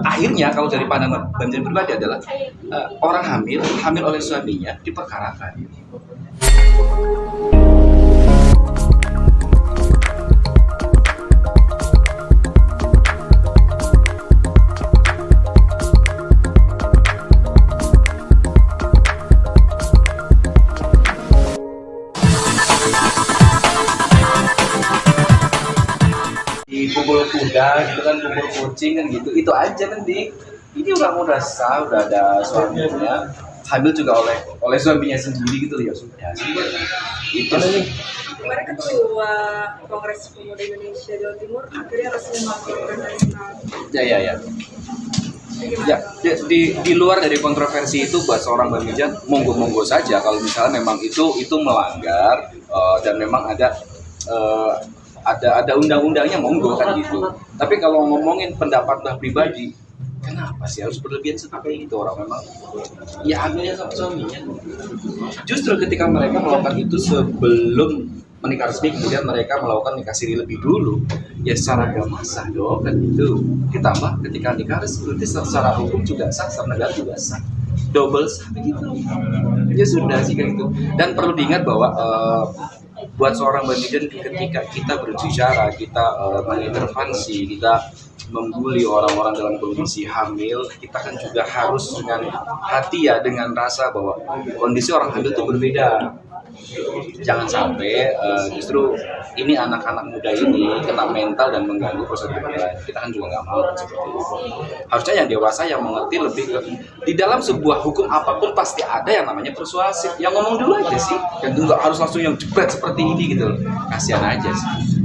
Akhirnya kalau dari pandangan Bang pribadi adalah orang hamil oleh suaminya diperkarakan. Dipukul kuda gitu kan, pukul kucing kan gitu, itu aja kan ini udah sah, udah ada suaminya, hamil juga oleh suaminya sendiri gitu ya sudah sih. Itu sih. Kemarin Ketua Kongres Pemuda Indonesia Jawa Timur akhirnya resmi melaporkan Ya. Ya, di luar dari kontroversi itu buat seorang Bang Mijan, monggo saja kalau misalnya memang itu melanggar dan memang ada undang-undangnya, monggo kan gitu. Tapi kalau ngomongin pendapat pribadi, kenapa sih harus berlebihan seperti itu? Orang memang ya hamilnya sama suaminya. Justru ketika mereka melakukan itu sebelum menikah resmi, kemudian mereka melakukan nikah siri lebih dulu, ya secara agama sah dong kan itu. Ditambah ketika nikah resmi, berarti secara hukum juga sah, secara negara juga sah, double sah begitu. Ya sudah sih kayak gitu. Dan perlu diingat bahwa buat seorang Bang ketika kita berbicara, kita mengintervensi, kita membuli orang-orang dalam kondisi hamil, kita kan juga harus dengan hati ya, dengan rasa bahwa kondisi orang hamil itu berbeda. Jangan sampai justru ini anak-anak muda ini kena mental dan mengganggu proses kehamilan. Kita kan juga nggak mau seperti itu. Harusnya yang dewasa yang mengerti lebih ke di dalam sebuah hukum apapun pasti ada yang namanya persuasif. Yang ngomong dulu aja sih, dan nggak harus langsung yang jebret seperti ini gitu. Kasihan aja sih.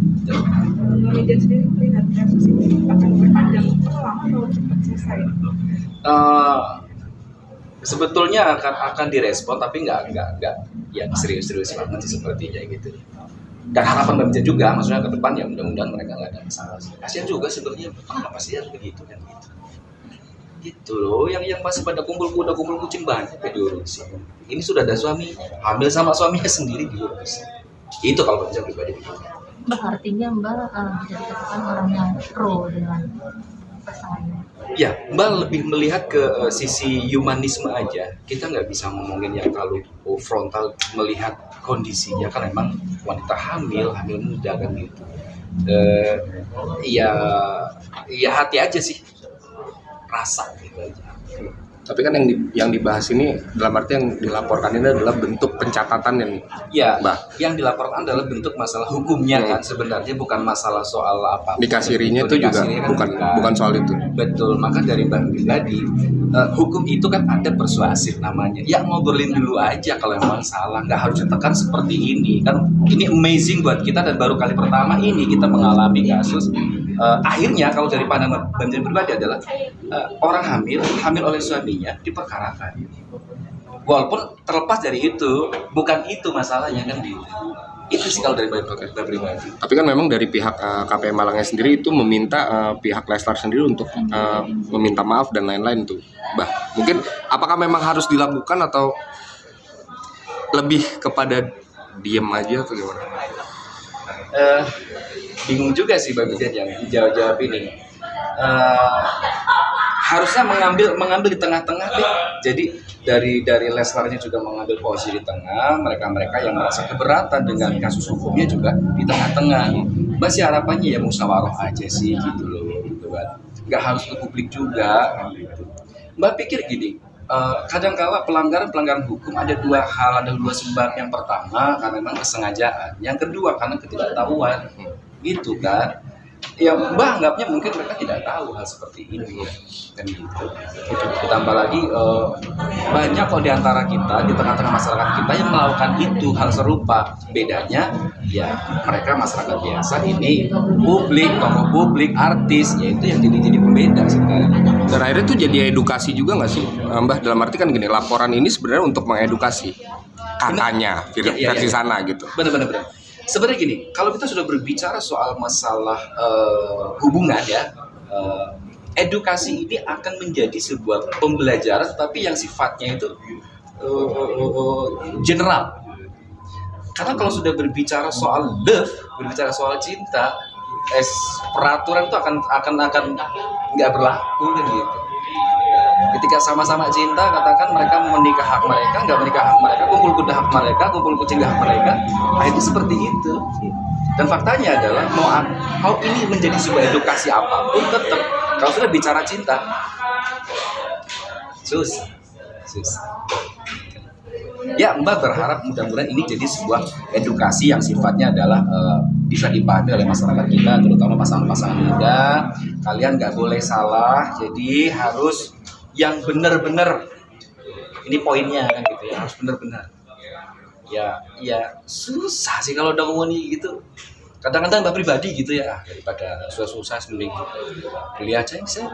Media sendiri melihat kasus ini akan berpanjang lama atau cepat selesai? Sebetulnya akan direspon, tapi nggak yang serius-serius banget sih sepertinya gitu. Dan harapan Bang juga, maksudnya ke depan ya mudah-mudahan mereka nggak ada masalah. Kasihan juga sebenarnya, apa sih harus begitu kan gitu. Gitu loh, yang masih pada kumpul kuda, kumpul kucing banyak ya diurusin. Ini sudah ada suami, hamil sama suaminya sendiri diurusin. Itu kalau Bang pribadi begitu. Mbak, artinya Mbak bisa dikatakan orang yang pro dengan pasangannya. Ya, Mbak lebih melihat ke sisi humanisme aja. Kita nggak bisa ngomongin yang terlalu frontal melihat kondisinya, kan emang wanita hamil muda kan gitu. Ya hati aja sih, rasa gitu aja. Tapi kan yang dibahas ini dalam arti yang dilaporkan ini adalah bentuk pencatatan nih. Ya, Mbak, yang dilaporkan adalah bentuk masalah hukumnya kan sebenarnya, bukan masalah soal apa. nikah sirinya itu juga bukan soal itu. Betul, maka dari Bang pribadi, hukum itu kan ada persuasif namanya. Ya ngobrolin dulu aja kalau emang salah, nggak harus ditekan seperti ini. Kan ini amazing buat kita dan baru kali pertama ini kita mengalami kasus. Akhirnya kalau dari pandangan Bang pribadi adalah orang hamil oleh suaminya diperkarakan. Walaupun terlepas dari itu, bukan itu masalahnya kan gitu. Itu sih kalau dari Bang pribadi. Tapi kan memang dari pihak KPM Malangnya sendiri itu meminta pihak Leslar sendiri untuk meminta maaf dan lain-lain tuh. Bah, mungkin apakah memang harus dilakukan atau lebih kepada diem aja atau gimana? Bingung juga sih Bang Mijan yang jawab ini. Harusnya mengambil di tengah-tengah deh. Jadi dari Leslarnya juga mengambil posisi di tengah, mereka yang merasa keberatan dengan kasus hukumnya juga di tengah-tengah. Masih harapannya ya musyawarah aja sih gitu loh, gitu kan. Nggak harus ke publik juga gitu. Mbak pikir gini, kadang-kala pelanggaran hukum ada dua sebab. Yang pertama karena memang kesengajaan, yang kedua karena ketidaktahuan, gitu kan. Ya Mbak anggapnya mungkin mereka tidak tahu hal seperti ini kan gitu. Ditambah lagi banyak kok di antara kita, di tengah-tengah masyarakat kita yang melakukan itu hal serupa. Bedanya ya mereka masyarakat biasa, ini publik, tokoh publik, artis, ya itu yang jadi pembeda sebenarnya. Dan akhirnya itu jadi edukasi juga nggak sih, Mbah? Dalam arti kan gini, laporan ini sebenarnya untuk mengedukasi katanya versi sana gitu. Benar. Sebenarnya gini, kalau kita sudah berbicara soal masalah hubungan ya, edukasi ini akan menjadi sebuah pembelajaran, tapi yang sifatnya itu general. Karena kalau sudah berbicara soal love, berbicara soal cinta, peraturan itu akan nggak berlaku kan gitu. Ketika sama-sama cinta, katakan mereka menikah hak mereka, nggak menikah hak mereka, kumpul kuda hak mereka, kumpul kucing hak mereka, nah itu seperti itu. Dan faktanya adalah mau ini menjadi sebuah edukasi apapun, tetap kalau sudah bicara cinta, susah. Ya, Mbak berharap mudah-mudahan ini jadi sebuah edukasi yang sifatnya adalah bisa dipahami oleh masyarakat kita, terutama pasangan-pasangan muda. Kalian nggak boleh salah, jadi harus yang benar-benar. Ini poinnya kan gitu ya, harus benar-benar. Ya susah sih kalau udah ngomongin gitu. Kadang-kadang Mbak pribadi gitu ya, daripada susah-susah mending kuliah aja bisa.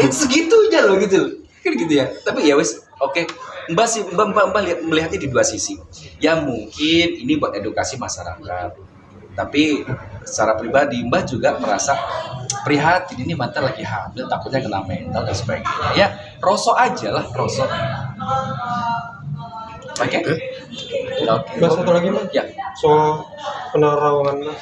Segitu aja loh gitu. Kan gitu ya. Tapi ya wes, oke. Mbak melihatnya di dua sisi. Ya mungkin ini buat edukasi masyarakat. Tapi secara pribadi Mbak juga merasa prihatin, ini mantan lagi hamil, takutnya kena mental dan sebagainya. Ya, rosok aja lah, rosok. Oke. Mas, satu lagi Mas, Ya. soal penerawangan Mas,